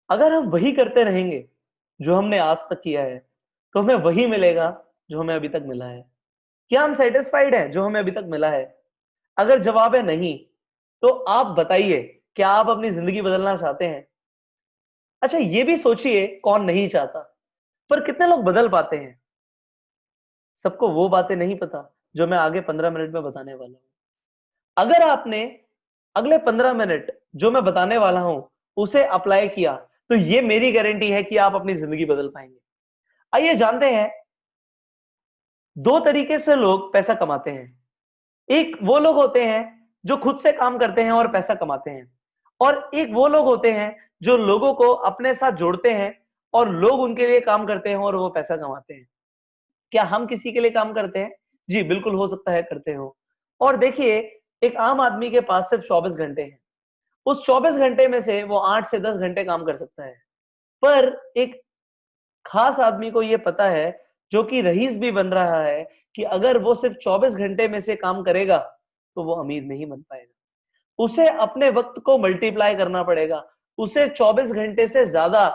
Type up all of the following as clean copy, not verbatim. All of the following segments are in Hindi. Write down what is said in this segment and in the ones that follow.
अगर हम वही करते रहेंगे जो हमने आज तक किया है, तो हमें वही मिलेगा जो हमें अभी तक मिला है। क्या हम सैटिस्फाइड हैं जो हमें अभी तक मिला है? अगर जवाब है नहीं, तो आप बताइए, क्या आप अपनी जिंदगी बदलना चाहते हैं? अच्छा, ये भी सोचिए कौन नहीं चाहता, पर कितने लोग बदल पाते हैं? सबको वो बातें नहीं पता जो मैं आगे 15 मिनट में बताने वाला हूं। अगर आपने अगले 15 मिनट जो मैं बताने वाला हूं उसे अप्लाई किया, तो ये मेरी गारंटी है कि आप अपनी जिंदगी बदल पाएंगे। आइए जानते हैं, दो तरीके से लोग पैसा कमाते हैं। एक वो लोग होते हैं जो खुद से काम करते हैं और पैसा कमाते हैं, और एक वो लोग होते हैं जो लोगों को अपने साथ जोड़ते हैं और लोग उनके लिए काम करते हैं और वो पैसा कमाते हैं। क्या हम किसी के लिए काम करते हैं? जी बिल्कुल, हो सकता है करते हो। और देखिए, एक आम आदमी के पास सिर्फ 24 घंटे हैं। उस 24 घंटे में से वो 8 से 10 घंटे काम कर सकता है। पर एक खास आदमी को ये पता है, जो कि रईस भी बन रहा है, कि अगर वो सिर्फ 24 घंटे में से काम करेगा, तो वो अमीर नहीं बन पाएगा। उसे अपने वक्त को मल्टीप्लाई करना पड़ेगा। उसे 24 घंटे से ज्यादा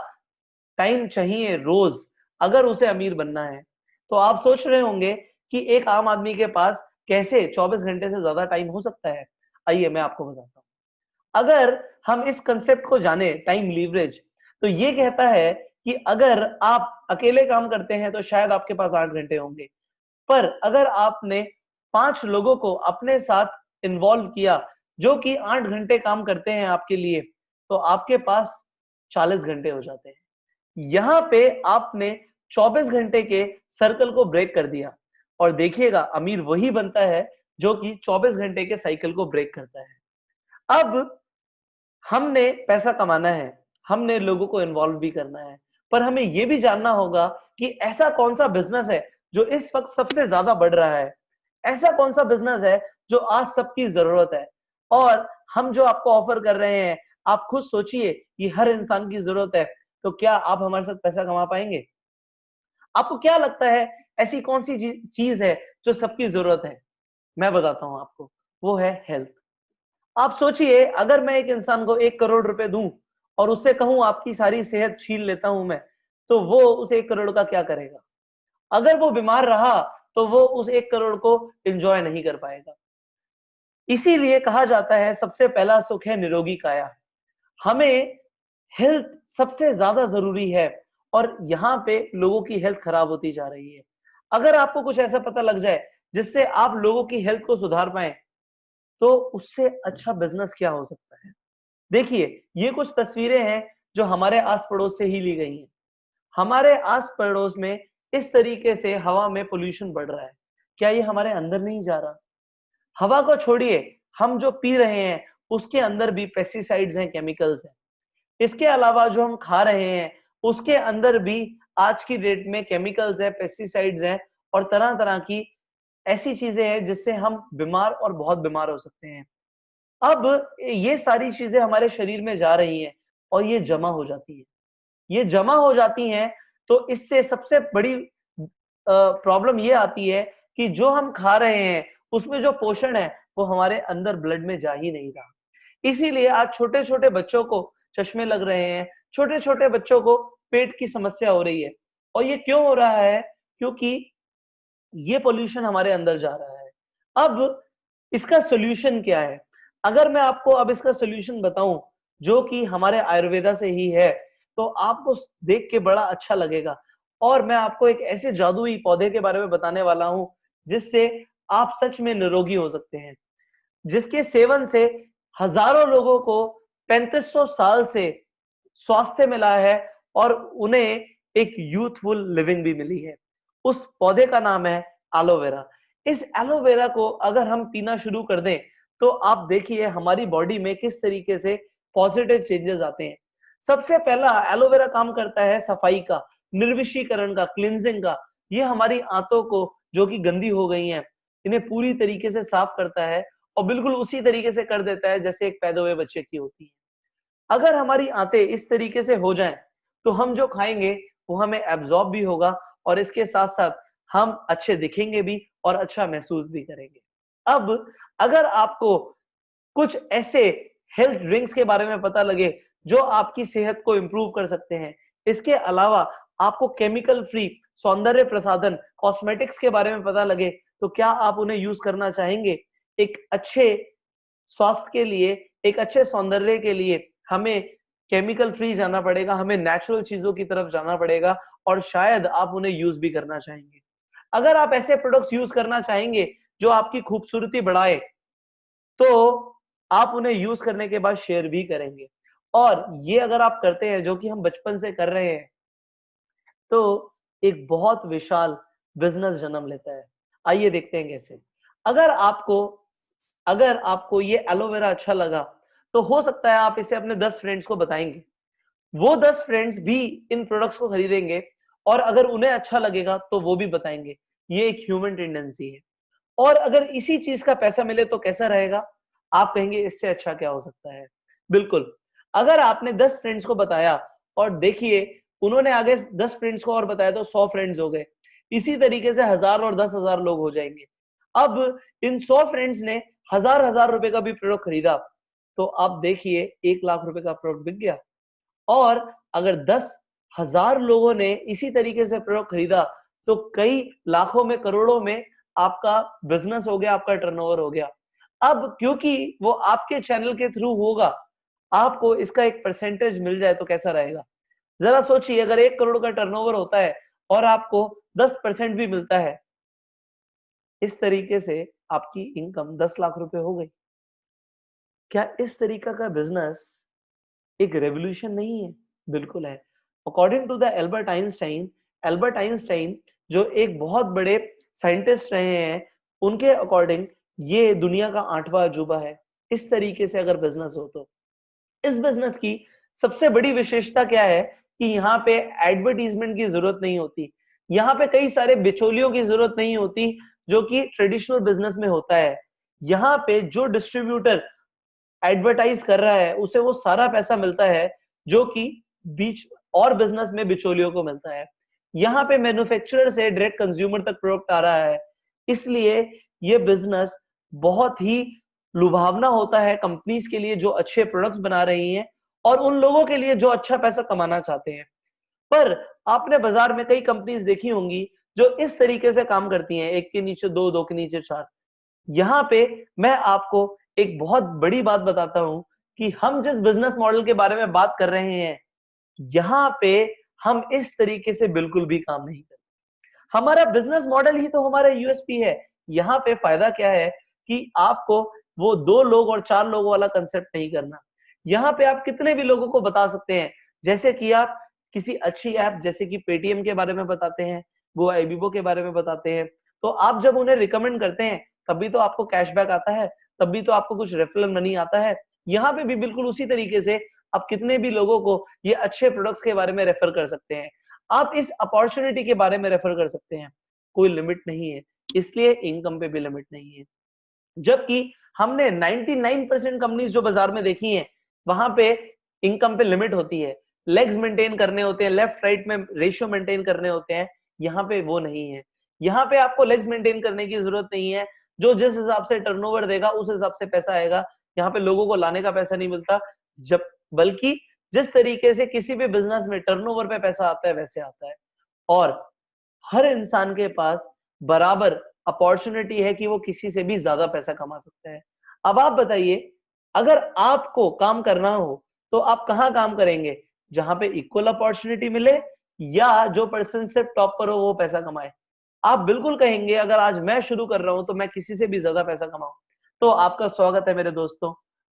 टाइम चाहिए रोज, अगर उसे अमीर बनना है। तो आप सोच रहे होंगे कि एक आम आदमी के पास कैसे 24 घंटे से ज्यादा टाइम हो सकता है। आइए मैं आपको बताता हूँ। अगर हम इस कंसेप्ट को जाने, टाइम लीवरेज, तो ये कहता है कि अगर आप अकेले काम करते हैं तो शायद आपके पास 8 घंटे होंगे, पर अगर आपने 5 लोगों को अपने साथ इन्वॉल्व किया जो कि 8 घंटे काम करते हैं आपके लिए, तो आपके पास 40 घंटे हो जाते हैं। यहां पे आपने 24 घंटे के सर्कल को ब्रेक कर दिया, और देखिएगा अमीर वही बनता है जो कि 24 घंटे के साइकिल को ब्रेक करता है। अब हमने पैसा कमाना है, हमने लोगों को इन्वॉल्व भी करना है, पर हमें यह भी जानना होगा कि ऐसा कौन सा बिजनेस है जो इस वक्त सबसे ज्यादा बढ़ रहा है। ऐसा कौन सा बिजनेस है जो आज सबकी जरूरत है, और हम जो आपको ऑफर कर रहे हैं, आप खुद सोचिए कि हर इंसान की जरूरत है, तो क्या आप हमारे साथ पैसा कमा पाएंगे? आपको क्या लगता है, ऐसी कौन सी चीज है जो सबकी जरूरत है? मैं बताता हूं आपको, वो है हेल्थ। आप सोचिए, अगर मैं एक इंसान को 1 करोड़ रुपए दूं और उससे कहूं आपकी सारी सेहत छीन लेता हूं मैं, तो वो उस 1 करोड़ का क्या करेगा? अगर वो बीमार रहा, तो वो उस 1 करोड़ को एंजॉय नहीं कर पाएगा। इसीलिए कहा जाता है, सबसे पहला सुख है निरोगी काया। हमें हेल्थ सबसे ज्यादा जरूरी है, और यहाँ पे लोगों की हेल्थ खराब होती जा रही है। अगर आपको कुछ ऐसा पता लग जाए जिससे आप लोगों की हेल्थ को सुधार पाए, तो उससे अच्छा बिजनेस क्या हो सकता है? देखिए, ये कुछ तस्वीरें हैं जो हमारे आस पड़ोस से ही ली गई हैं। हमारे आस पड़ोस में इस तरीके से हवा में पोल्यूशन बढ़ रहा है। क्या ये हमारे अंदर नहीं जा रहा? हवा को छोड़िए, हम जो पी रहे हैं उसके अंदर भी पेस्टिसाइड्स हैं, केमिकल्स हैं। इसके अलावा जो हम खा रहे हैं उसके अंदर भी आज की डेट में केमिकल्स है, पेस्टिसाइड्स हैं, और तरह तरह की ऐसी चीजें हैं जिससे हम बीमार और बहुत बीमार हो सकते हैं। अब ये सारी चीजें हमारे शरीर में जा रही हैं और ये जमा हो जाती है। ये जमा हो जाती हैं, तो इससे सबसे बड़ी प्रॉब्लम ये आती है कि जो हम खा रहे हैं उसमें जो पोषण है वो हमारे अंदर ब्लड में जा ही नहीं रहा। इसीलिए आज छोटे छोटे बच्चों को चश्मे लग रहे हैं, छोटे छोटे बच्चों को पेट की समस्या हो रही है। और ये क्यों हो रहा है? क्योंकि ये पोल्यूशन हमारे अंदर जा रहा है। अब इसका सॉल्यूशन क्या है? अगर मैं आपको अब इसका सॉल्यूशन बताऊं, जो कि हमारे आयुर्वेदा से ही है, तो आपको देख के बड़ा अच्छा लगेगा। और मैं आपको एक ऐसे जादुई पौधे के बारे में बताने वाला हूं जिससे आप सच में निरोगी हो सकते हैं, जिसके सेवन से हजारों लोगों को 3500 साल से स्वास्थ्य मिला है, और उन्हें एक यूथफुल लिविंग भी मिली है। उस पौधे का नाम है एलोवेरा। इस एलोवेरा को अगर हम पीना शुरू कर दें, तो आप देखिए हमारी बॉडी में किस तरीके से पॉजिटिव चेंजेस आते हैं। सबसे पहला एलोवेरा काम करता है सफाई का, निर्विषीकरण का, क्लिनजिंग का। ये हमारी आंतों को, जो कि गंदी हो गई हैं, इन्हें पूरी तरीके से साफ करता है, और बिल्कुल उसी तरीके से कर देता है जैसे एक पैदा हुए बच्चे की होती है। अगर हमारी आंतें इस तरीके से हो जाएं, तो हम जो खाएंगे वो हमें एब्जॉर्ब भी होगा, और इसके साथ साथ हम अच्छे दिखेंगे भी और अच्छा महसूस भी करेंगे। अब अगर आपको कुछ ऐसे हेल्थ ड्रिंक्स के बारे में पता लगे जो आपकी सेहत को इंप्रूव कर सकते हैं। इसके अलावा आपको केमिकल फ्री सौंदर्य प्रसाधन कॉस्मेटिक्स के बारे में पता लगे तो क्या आप उन्हें यूज करना चाहेंगे? एक अच्छे स्वास्थ्य के लिए, एक अच्छे सौंदर्य के लिए हमें केमिकल फ्री जाना पड़ेगा, हमें नेचुरल चीजों की तरफ जाना पड़ेगा और शायद आप उन्हें यूज भी करना चाहेंगे। अगर आप ऐसे प्रोडक्ट्स यूज करना चाहेंगे जो आपकी खूबसूरती बढ़ाए, तो आप उन्हें यूज करने के बाद शेयर भी करेंगे। और ये अगर आप करते हैं, जो कि हम बचपन से कर रहे हैं, तो एक बहुत विशाल बिजनेस जन्म लेता है। आइए देखते हैं कैसे। अगर आपको अगर आपको ये एलोवेरा अच्छा लगा, तो हो सकता है आप इसे अपने 10 फ्रेंड्स को बताएंगे। वो 10 फ्रेंड्स भी इन प्रोडक्ट्स को खरीदेंगे और अगर उन्हें अच्छा लगेगा तो वो भी बताएंगे। ये एक ह्यूमन टेंडेंसी है। और अगर इसी चीज का पैसा मिले तो कैसा रहेगा? आप कहेंगे इससे अच्छा क्या हो सकता है? बिल्कुल। अगर आपने 10 फ्रेंड्स को बताया और देखिए उन्होंने आगे 10 फ्रेंड्स को और बताया तो 100 फ्रेंड्स हो गए। इसी तरीके से 1000 और 10,000 लोग हो जाएंगे। अब इन 100 फ्रेंड्स ने हजार रुपए का भी प्रोडक्ट खरीदा, तो आप देखिए 1 लाख रुपए का प्रोडक्ट बिक गया। और अगर 10,000 लोगों ने इसी तरीके से प्रोडक्ट खरीदा, तो कई लाखों में, करोड़ों में आपका बिजनेस हो गया, आपका टर्नओवर हो गया। अब क्योंकि वो आपके चैनल के थ्रू होगा, आपको इसका एक परसेंटेज मिल जाए तो कैसा रहेगा? जरा सोचिए, अगर 1 करोड़ का टर्नओवर होता है और आपको 10% भी मिलता है, इस तरीके से आपकी इनकम 10 लाख रुपए हो गई। क्या इस तरीका का बिजनेस एक रेवोल्यूशन नहीं है? बिल्कुल है। According to the Albert Einstein जो एक बहुत बड़े साइंटिस्ट रहे हैं, उनके अकॉर्डिंग ये दुनिया का 8वां अजूबा है। इस तरीके से अगर बिजनेस हो तो इस बिजनेस की सबसे बड़ी विशेषता क्या है कि यहाँ पे एडवर्टीजमेंट की जरूरत नहीं होती। यहाँ पे कई सारे बिचौलियों की जरूरत नहीं होती जो कि ट्रेडिशनल बिजनेस में होता है। यहाँ पे जो डिस्ट्रीब्यूटर एडवर्टाइज कर रहा है उसे वो सारा पैसा मिलता है जो कि बीच और बिजनेस में बिचौलियों को मिलता है। यहाँ पे मैन्युफैक्चरर से डायरेक्ट कंज्यूमर तक प्रोडक्ट आ रहा है। इसलिए ये बिजनेस बहुत ही लुभावना होता है कंपनीज के लिए जो अच्छे प्रोडक्ट्स बना रही हैं और उन लोगों के लिए जो अच्छा पैसा कमाना चाहते हैं। पर आपने बाजार में कई कंपनीज देखी होंगी जो इस तरीके से काम करती हैं, एक के नीचे दो, दो के नीचे चार। यहाँ पे मैं आपको एक बहुत बड़ी बात बताता हूं कि हम जिस बिजनेस मॉडल के बारे में बात कर रहे हैं, यहाँ पे हम इस तरीके से बिल्कुल भी काम नहीं करते। हमारा बिजनेस मॉडल ही तो हमारा यूएसपी है। यहाँ पे फायदा क्या है कि आपको वो 2 लोग और 4 लोगों वाला कंसेप्ट नहीं करना। यहाँ पे आप कितने भी लोगों को बता सकते हैं, जैसे कि आप किसी अच्छी ऐप जैसे कि पेटीएम के बारे में बताते हैं, गोवा एबीबो के बारे में बताते हैं, तो आप जब उन्हें रिकमेंड करते हैं तभी तो आपको कैशबैक आता है, तभी तो आपको कुछ रेफरल मनी आता है। यहाँ पे भी बिल्कुल उसी तरीके से आप कितने भी लोगों को ये अच्छे प्रोडक्ट्स के बारे में रेफर कर सकते हैं। आप इस अपॉर्चुनिटी के बारे में रेफर कर सकते हैं। कोई लिमिट नहीं है, इसलिए इनकम पे भी लिमिट नहीं है। जबकि हमने 99% कंपनीज जो बाजार में देखी हैं, वहां पे इनकम पे लिमिट होती है, लेग्स मेंटेन करने होते हैं, लेफ्ट राइट में रेशियो मेंटेन करने होते हैं। यहाँ पे वो नहीं है। यहाँ पे आपको लेग्स मेंटेन करने की जरूरत नहीं है। जो जिस हिसाब से टर्नओवर देगा उस हिसाब से पैसा आएगा। यहाँ पे लोगों को लाने का पैसा नहीं मिलता, जब बल्कि जिस तरीके से किसी भी बिजनेस में टर्नओवर पे पैसा आता है वैसे आता है। और हर इंसान के पास बराबर अपॉर्चुनिटी है कि वो किसी से भी ज्यादा पैसा कमा सकता है। अब आप बताइए, अगर आपको काम करना हो तो आप कहां काम करेंगे? जहां पे इक्वल अपॉर्चुनिटी मिले या जो पर्सन से टॉप पर हो वो पैसा कमाए? आप बिल्कुल कहेंगे अगर आज मैं शुरू कर रहा हूं तो मैं किसी से भी ज्यादा पैसा कमाऊं। तो आपका स्वागत है मेरे दोस्तों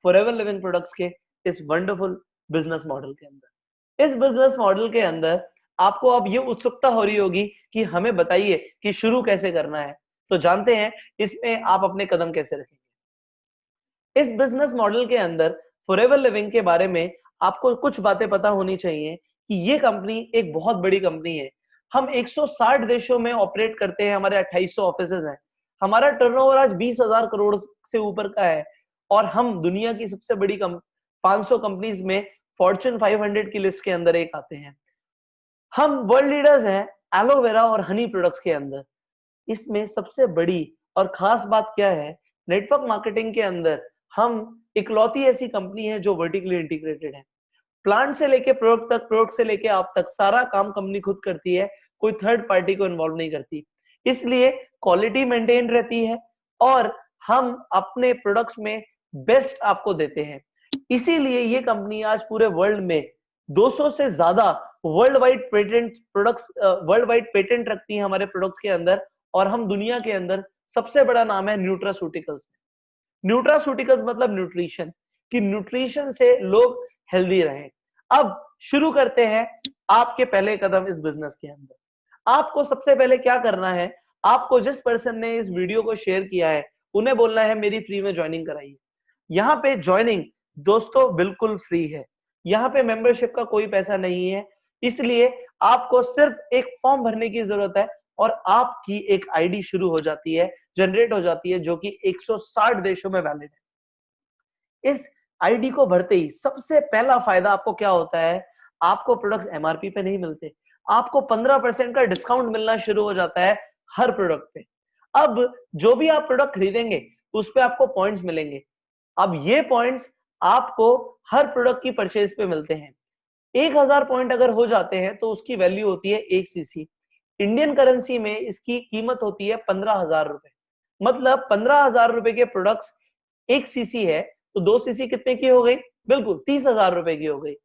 फॉरएवर लिविंग प्रोडक्ट्स के इस वंडरफुल बिजनेस मॉडल के अंदर। इस बिजनेस मॉडल के अंदर आपको अब ये उत्सुकता हो रही होगी कि हमें बताइए कि शुरू कैसे करना है। तो जानते हैं इसमें आप अपने कदम कैसे रखेंगे। इस बिजनेस मॉडल के अंदर फॉरएवर लिविंग के बारे में आपको कुछ बातें पता होनी चाहिए कि ये कंपनी एक बहुत बड़ी कंपनी है। हम 160 देशों में ऑपरेट करते हैं, हमारे 2800 ऑफिसेज हैं। हमारा टर्नओवर आज 20,000 करोड़ से ऊपर का है और हम दुनिया की सबसे बड़ी 500 कंपनीज में फॉर्च्यून 500 की लिस्ट के अंदर एक आते हैं। हम वर्ल्ड लीडर्स हैं एलोवेरा और हनी प्रोडक्ट्स के अंदर। इसमें सबसे बड़ी और खास बात क्या है, नेटवर्क मार्केटिंग के अंदर हम इकलौती ऐसी कंपनी है जो वर्टिकली इंटीग्रेटेड है। प्लांट से लेके प्रोडक्ट तक, प्रोडक्ट से लेके आप तक, सारा काम कंपनी खुद करती है, कोई थर्ड पार्टी को इन्वॉल्व नहीं करती। इसलिए क्वालिटी मेंटेन रहती है और हम अपने प्रोडक्ट्स में बेस्ट आपको देते हैं। इसीलिए ये कंपनी आज पूरे वर्ल्ड में 200 से ज्यादा वर्ल्ड वाइड पेटेंट रखती है हमारे प्रोडक्ट्स के अंदर, और हम दुनिया के अंदर सबसे बड़ा नाम है न्यूट्रास्यूटिकल्स। न्यूट्रास्यूटिकल्स मतलब न्यूट्रिशन, कि न्यूट्रिशन से लोग हेल्दी रहें। अब शुरू करते हैं आपके पहले कदम इस बिजनेस के अंदर। आपको सबसे पहले क्या करना है, आपको जिस पर्सन ने इस वीडियो को शेयर किया है उन्हें बोलना है मेरी फ्री में ज्वाइनिंग कराइए। यहाँ पे ज्वाइनिंग दोस्तों बिल्कुल फ्री है, यहाँ पे मेंबरशिप का कोई पैसा नहीं है। इसलिए आपको सिर्फ एक फॉर्म भरने की जरूरत है और आपकी एक आईडी शुरू हो जाती है, जनरेट हो जाती है, जो कि 160 देशों में वैलिड है। इस आईडी को भरते ही सबसे पहला फायदा आपको क्या होता है, आपको प्रोडक्ट्स एमआरपी पे नहीं मिलते, आपको 15% का डिस्काउंट मिलना शुरू हो जाता है हर प्रोडक्ट पे। अब जो भी आप प्रोडक्ट खरीदेंगे उस पे आपको पॉइंट्स मिलेंगे। अब ये पॉइंट्स आपको हर प्रोडक्ट की परचेज पे मिलते हैं। 1000 पॉइंट अगर हो जाते हैं तो उसकी वैल्यू होती है 1 सीसी। इंडियन करेंसी में इसकी कीमत होती है 15,000 रुपए। मतलब 15,000 रुपए के प्रोडक्ट्स 1 सीसी है तो 2 सीसी कितने की हो गई, बिल्कुल 30,000 रुपए की हो गई।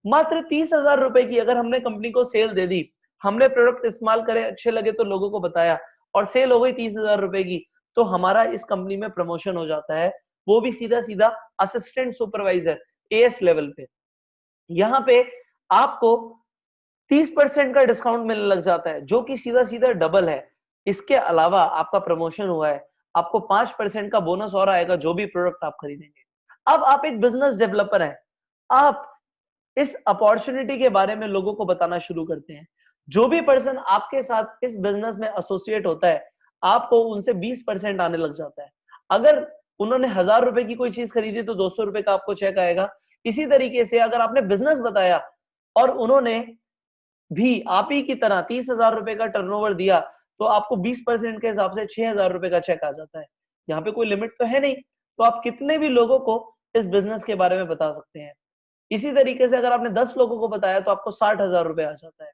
मात्र 30,000 रुपए की अगर हमने कंपनी को सेल दे दी, हमने प्रोडक्ट इस्तेमाल करे, अच्छे लगे तो लोगों को बताया और सेल हो गई 30,000 रुपए की, तो हमारा इस कंपनी में प्रमोशन हो जाता है, वो भी सीधा सीधा असिस्टेंट सुपरवाइजर एएस लेवल पे। यहाँ पे आपको 30% का डिस्काउंट मिलने लग जाता है, जो कि सीधा सीधा डबल है। इसके अलावा आपका प्रमोशन हुआ है, आपको 5% का बोनस और आएगा जो भी प्रोडक्ट आप खरीदेंगे। अब आप एक बिजनेस डेवलपर हैं, आप इस अपॉर्चुनिटी के बारे में लोगों को बताना शुरू करते हैं। जो भी पर्सन आपके साथ इस बिजनेस में एसोसिएट होता है, आपको उनसे 20% आने लग जाता है। अगर उन्होंने 1000 रुपए की कोई चीज खरीदी तो 200 रुपए का आपको चेक आएगा। इसी तरीके से अगर आपने बिजनेस बताया और उन्होंने भी आप ही की तरह 30,000 रुपए का टर्नओवर दिया, तो आपको 20% के हिसाब से 6,000 रुपए का चेक आ जाता है। यहाँ पे कोई लिमिट तो है नहीं, तो आप कितने भी लोगों को इस बिजनेस के बारे में बता सकते हैं। इसी तरीके से अगर आपने 10 लोगों को बताया तो आपको 60,000 रुपए आ जाता है।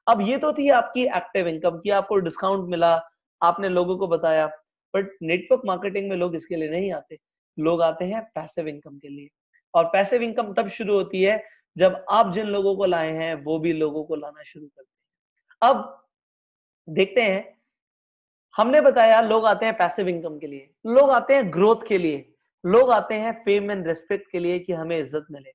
अब ये तो थी आपकी एक्टिव इनकम की, आपको डिस्काउंट मिला, आपने लोगों को बताया। बट नेटवर्क मार्केटिंग में लोग इसके लिए नहीं आते, लोग आते हैं पैसिव इनकम के लिए। और पैसिव इनकम तब शुरू होती है जब आप जिन लोगों को लाए हैं वो भी लोगों को लाना शुरू करते हैं। अब देखते हैं, हमने बताया लोग आते हैं पैसिव इनकम के लिए, लोग आते हैं ग्रोथ के लिए, लोग आते हैं फेम एंड रिस्पेक्ट के लिए कि हमें इज्जत मिले।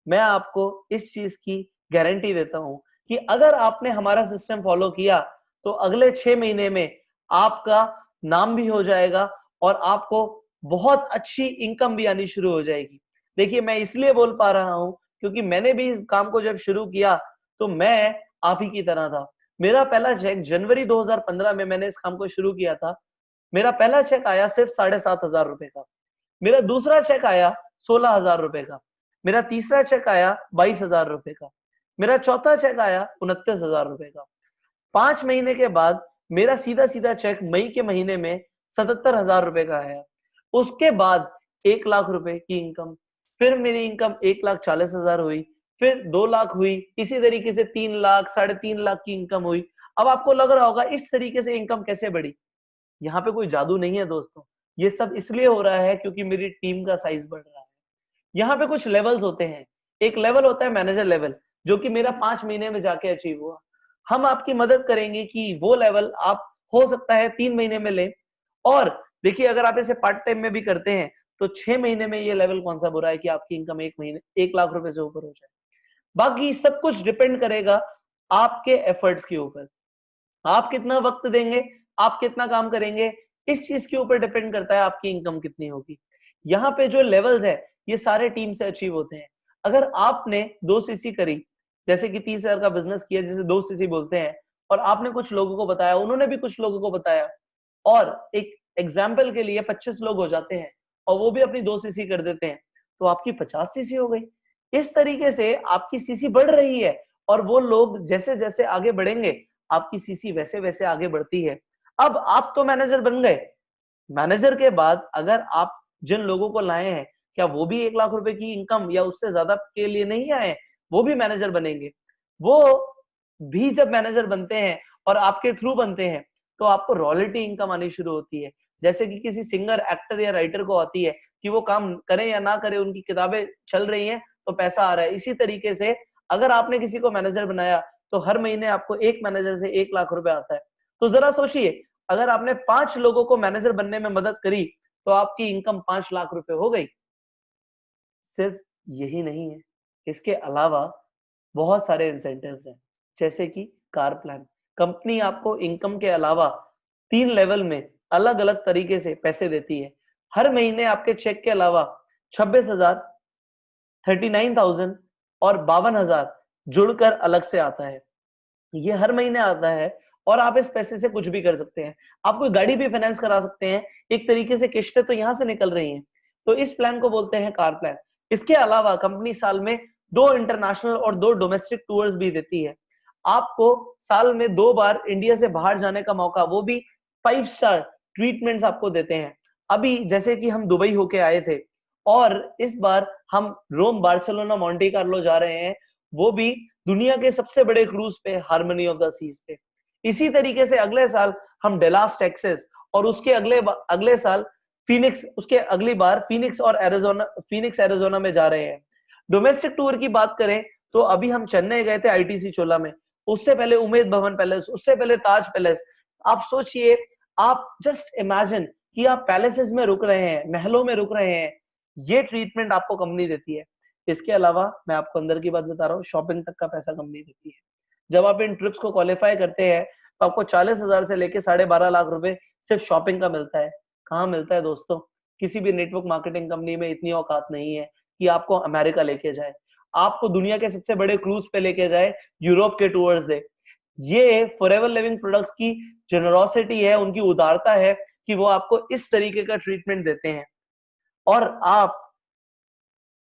मैं आपको इस चीज की गारंटी देता हूं कि अगर आपने हमारा सिस्टम फॉलो किया तो अगले 6 महीने में आपका नाम भी हो जाएगा और आपको बहुत अच्छी इनकम भी आनी शुरू हो जाएगी। देखिए, मैं इसलिए बोल पा रहा हूं क्योंकि मैंने भी इस काम को जब शुरू किया तो मैं आप ही की तरह था। मेरा पहला चेक जनवरी 2015 में मैंने इस काम को शुरू किया था। मेरा पहला चेक आया सिर्फ 7,500 रुपए का। मेरा दूसरा चेक आया 16,000 रुपए का। मेरा तीसरा चेक आया 22,000 रुपए का। मेरा चौथा चेक आया 29,000 रुपए का। 5 महीने के बाद मेरा सीधा सीधा चेक मई के महीने में 77,000 रुपए का आया। उसके बाद 1 लाख रुपए की इनकम, फिर मेरी इनकम 1,40,000 हुई, फिर 2 लाख हुई, इसी तरीके से 3 लाख, 3.5 लाख की इनकम हुई। अब आपको लग रहा होगा इस तरीके से इनकम कैसे बढ़ी? यहाँ पे कोई जादू नहीं है दोस्तों, ये सब इसलिए हो रहा है क्योंकि मेरी टीम का साइज बढ़ रहा है। यहाँ पे कुछ लेवल्स होते हैं। एक लेवल होता है मैनेजर लेवल, जो कि मेरा 5 महीने में जाके अचीव हुआ। हम आपकी मदद करेंगे कि वो लेवल आप हो सकता है 3 महीने में लें। और देखिए, अगर आप इसे पार्ट टाइम में भी करते हैं तो 6 महीने में ये लेवल कौन सा बुरा है कि आपकी इनकम 1 महीने 1 लाख रुपए से ऊपर हो जाए। बाकी सब कुछ डिपेंड करेगा आपके एफर्ट्स के ऊपर। आप कितना वक्त देंगे, आप कितना काम करेंगे, इस चीज के ऊपर डिपेंड करता है आपकी इनकम कितनी होगी। यहाँ पे जो लेवल्स है ये सारे टीम से अचीव होते हैं। अगर आपने 2 सीसी करी, जैसे कि 30,000 का बिजनेस किया जिसे 2 सीसी बोलते हैं, और आपने कुछ लोगों को बताया, उन्होंने भी कुछ लोगों को बताया, और एक एग्जाम्पल के लिए 25 लोग हो जाते हैं और वो भी अपनी 2 सीसी कर देते हैं, तो आपकी 50 सीसी हो गई। इस तरीके से आपकी सीसी बढ़ रही है और वो लोग जैसे जैसे आगे बढ़ेंगे आपकी सीसी वैसे वैसे आगे बढ़ती है। अब आप तो मैनेजर बन गए, मैनेजर के बाद अगर आप जिन लोगों को लाए हैं क्या वो भी 1 लाख रुपए की इनकम या उससे ज्यादा के लिए नहीं आए? वो भी मैनेजर बनेंगे। वो भी जब मैनेजर बनते हैं और आपके थ्रू बनते हैं, तो आपको रॉयल्टी इनकम आनी शुरू होती है। जैसे कि किसी सिंगर, एक्टर या राइटर को आती है कि वो काम करें या ना करें, उनकी किताबें चल रही हैं तो पैसा आ रहा है। इसी तरीके से अगर आपने किसी को मैनेजर बनाया तो हर महीने आपको एक मैनेजर से 1 लाख रुपए आता है। तो जरा सोचिए, अगर आपने 5 लोगों को मैनेजर बनने में मदद करी तो आपकी इनकम 5 लाख रुपए हो गई। सिर्फ यही नहीं है, इसके अलावा बहुत सारे इंसेंटिव्स हैं, जैसे कि कार प्लान। कंपनी आपको इनकम के अलावा 3 लेवल में अलग-अलग तरीके से पैसे देती है। हर महीने आपके चेक के अलावा 26,000, 39,000 और 52,000 जुड़कर अलग से आता है। ये हर महीने आता है और आप इस पैसे से कुछ भी कर सकते हैं। आप कोई गाड़ी भी फाइनेंस करा सकते हैं। एक तरीके से किस्तें तो यहाँ से निकल रही हैं। तो इस प्लान को बोलते हैं कार प्लान। इसके अलावा कंपनी साल में 2 इंटरनेशनल और 2 डोमेस्टिक टूर्स भी देती है। आपको साल में 2 बार इंडिया से बाहर जाने का मौका, वो भी 5 स्टार ट्रीटमेंट्स आपको देते हैं। अभी जैसे कि हम दुबई होके आए थे और इस बार हम रोम, बार्सिलोना, मोंटे कार्लो जा रहे हैं, वो भी दुनिया के सबसे बड़े क्रूज पे, हार्मनी ऑफ द सीज पे। इसी तरीके से अगले साल हम डेलास टेक्सास और उसके अगले साल फीनिक्स, उसके अगली बार फीनिक्स और एरिजोना में जा रहे हैं। डोमेस्टिक टूर की बात करें तो अभी हम चेन्नई गए थे आईटीसी चोला में, उससे पहले उमेद भवन पैलेस, उससे पहले ताज पैलेस। आप सोचिए, आप जस्ट इमेजिन कि आप पैलेसेस में रुक रहे हैं, महलों में रुक रहे हैं। ये ट्रीटमेंट आपको कंपनी देती है। इसके अलावा मैं आपको अंदर की बात बता रहा हूँ, शॉपिंग तक का पैसा कंपनी देती है। जब आप इन ट्रिप्स को क्वालिफाई करते हैं तो आपको 40,000 से लेके 12.5 लाख रुपए सिर्फ शॉपिंग का मिलता है। कहाँ मिलता है दोस्तों? किसी भी नेटवर्क मार्केटिंग कंपनी में इतनी औकात नहीं है कि आपको अमेरिका लेके जाए, आपको दुनिया के सबसे बड़े क्रूज पे लेके जाए, यूरोप के टूर्स दे। ये फॉरएवर लिविंग प्रोडक्ट्स की जेनरोसिटी है, उनकी उदारता है कि वो आपको इस तरीके का ट्रीटमेंट देते हैं। और आप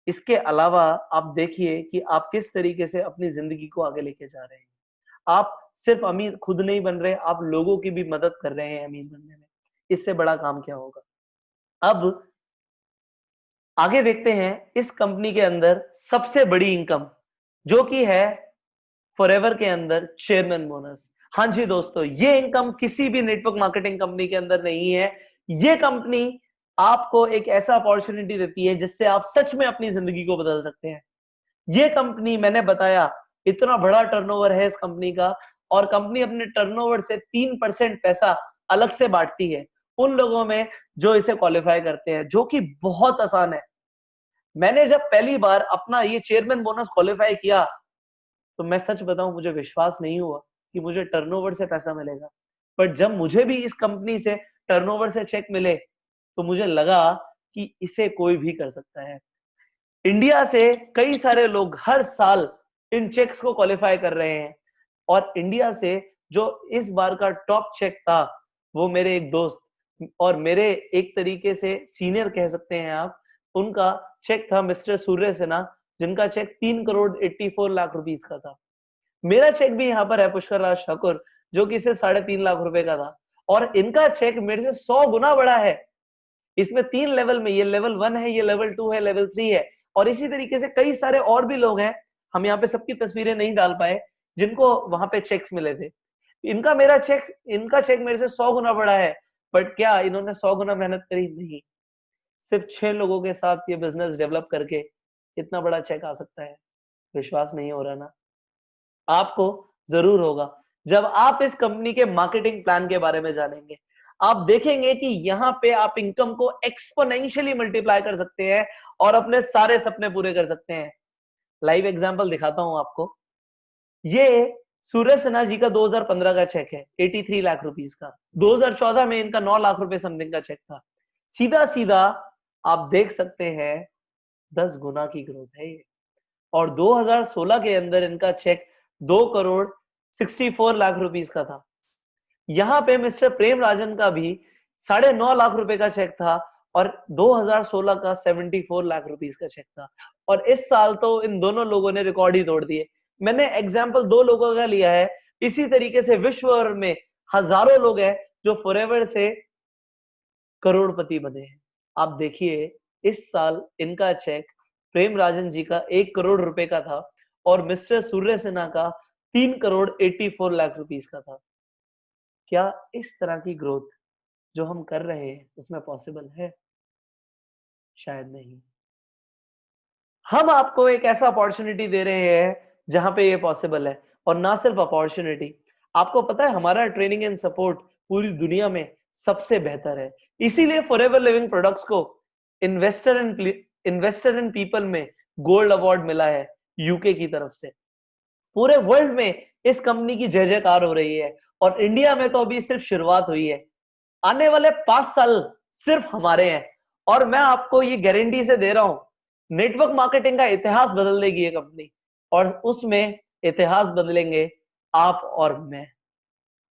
इसके अलावा आप देखिए कि आप किस तरीके से अपनी जिंदगी को आगे लेके जा रहे हैं। आप सिर्फ अमीर खुद नहीं बन रहे, आप लोगों की भी मदद कर रहे हैं अमीर बनने में। इससे बड़ा काम क्या होगा? अब आगे देखते हैं इस कंपनी के अंदर सबसे बड़ी इनकम, जो कि है फॉरएवर के अंदर चेयरमैन बोनस। हाँ जी दोस्तों, ये इनकम किसी भी नेटवर्क मार्केटिंग कंपनी के अंदर नहीं है। ये कंपनी आपको एक ऐसा अपॉर्चुनिटी देती है जिससे आप सच में अपनी जिंदगी को बदल सकते हैं। ये कंपनी, मैंने बताया, इतना बड़ा टर्नओवर है इस कंपनी का, और कंपनी अपने टर्नओवर से 3% पैसा अलग से बांटती है उन लोगों में जो इसे क्वालिफाई करते हैं, जो कि बहुत आसान है। मैंने जब पहली बार अपना ये चेयरमैन बोनस क्वालिफाई किया तो मैं सच बताऊं, मुझे विश्वास नहीं हुआ कि मुझे टर्नओवर से पैसा मिलेगा। पर जब मुझे भी इस कंपनी से टर्नओवर से चेक मिले तो मुझे लगा कि इसे कोई भी कर सकता है। इंडिया से कई सारे लोग हर साल इन चेक्स को क्वालिफाई कर रहे हैं, और इंडिया से जो इस बार का टॉप चेक था वो मेरे एक दोस्त और मेरे एक तरीके से सीनियर कह सकते हैं आप, उनका चेक था मिस्टर सूर्य सिन्हा, जिनका चेक 3 करोड़ 84 लाख रुपीस का था। मेरा चेक भी यहाँ पर है पुष्कर राज ठाकुर, जो कि सिर्फ 3.5 लाख रुपए का था, और इनका चेक मेरे से 100 गुना बड़ा है। इसमें 3 लेवल में, ये लेवल 1 है, ये लेवल 2 है, लेवल 3 है, और इसी तरीके से कई सारे और भी लोग हैं, हम यहाँ पे सबकी तस्वीरें नहीं डाल पाए, जिनको वहां पे चेक्स मिले थे। इनका चेक मेरे से 100 गुना बड़ा है। बट क्या इन्होंने 100 गुना मेहनत करी? नहीं। सिर्फ 6 लोगों के साथ ये बिजनेस डेवलप करके इतना बड़ा चेक आ सकता है। विश्वास नहीं हो रहा ना? आपको जरूर होगा जब आप इस कंपनी के मार्केटिंग प्लान के बारे में जानेंगे। आप देखेंगे कि यहाँ पे आप इनकम को एक्सपोनेंशियली मल्टीप्लाई कर सकते हैं और अपने सारे सपने पूरे कर सकते हैं। लाइव एग्जांपल दिखाता हूं आपको। ये सूरज सिन्हा जी का 2015 का चेक है, 83 लाख रुपीस का। 2014 में इनका 9 लाख रुपए समथिंग का चेक था। सीधा सीधा आप देख सकते हैं 10 गुना की ग्रोथ है ये। और 2016 के अंदर इनका चेक 2 करोड़ 64 लाख रुपीस का था। यहाँ पे मिस्टर प्रेम राजन का भी 9.5 लाख रुपए का चेक था, और 2016 का 74 लाख रुपीस का चेक था। और इस साल तो इन दोनों लोगों ने रिकॉर्ड ही तोड़ दिए। मैंने एग्जाम्पल 2 लोगों का लिया है, इसी तरीके से विश्व भर में हजारों लोग हैं जो फॉरएवर से करोड़पति बने हैं। आप देखिए, इस साल इनका चेक प्रेम राजन जी का 1 करोड़ रुपए का था, और मिस्टर सूर्य सिन्हा का 3,84,00,000 का था। क्या इस तरह की ग्रोथ जो हम कर रहे हैं उसमें पॉसिबल है? शायद नहीं। हम आपको एक ऐसा अपॉर्चुनिटी दे रहे हैं जहां पे ये पॉसिबल है, और ना सिर्फ अपॉर्चुनिटी, आपको पता है हमारा ट्रेनिंग एंड सपोर्ट पूरी दुनिया में सबसे बेहतर है। इसीलिए फॉरएवर लिविंग प्रोडक्ट्स को इन्वेस्टर एंड पीपल में गोल्ड अवार्ड मिला है यूके की तरफ से। पूरे वर्ल्ड में इस कंपनी की जय जयकार हो रही है, और इंडिया में तो अभी सिर्फ शुरुआत हुई है। आने वाले 5 साल सिर्फ हमारे हैं, और मैं आपको ये गारंटी से दे रहा हूं, नेटवर्क मार्केटिंग का इतिहास बदल देगी ये कंपनी, और उसमें इतिहास बदलेंगे आप और मैं।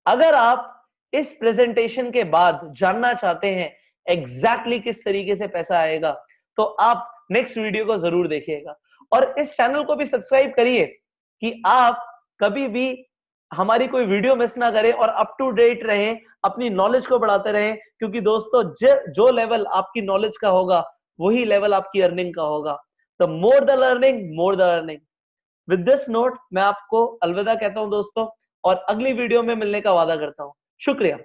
अगर आप इस प्रेजेंटेशन के बाद जानना चाहते हैं एग्जैक्टली किस तरीके से पैसा आएगा, तो आप नेक्स्ट वीडियो को जरूर देखिएगा, और इस चैनल को भी सब्सक्राइब करिए कि आप कभी भी हमारी कोई वीडियो मिस ना करें और अप टू डेट रहें, अपनी नॉलेज को बढ़ाते रहें। क्योंकि दोस्तों जो लेवल आपकी नॉलेज का होगा वही लेवल आपकी अर्निंग का होगा। The more the learning, more the earning. With this note मैं आपको अलविदा कहता हूं दोस्तों, और अगली वीडियो में मिलने का वादा करता हूं। शुक्रिया।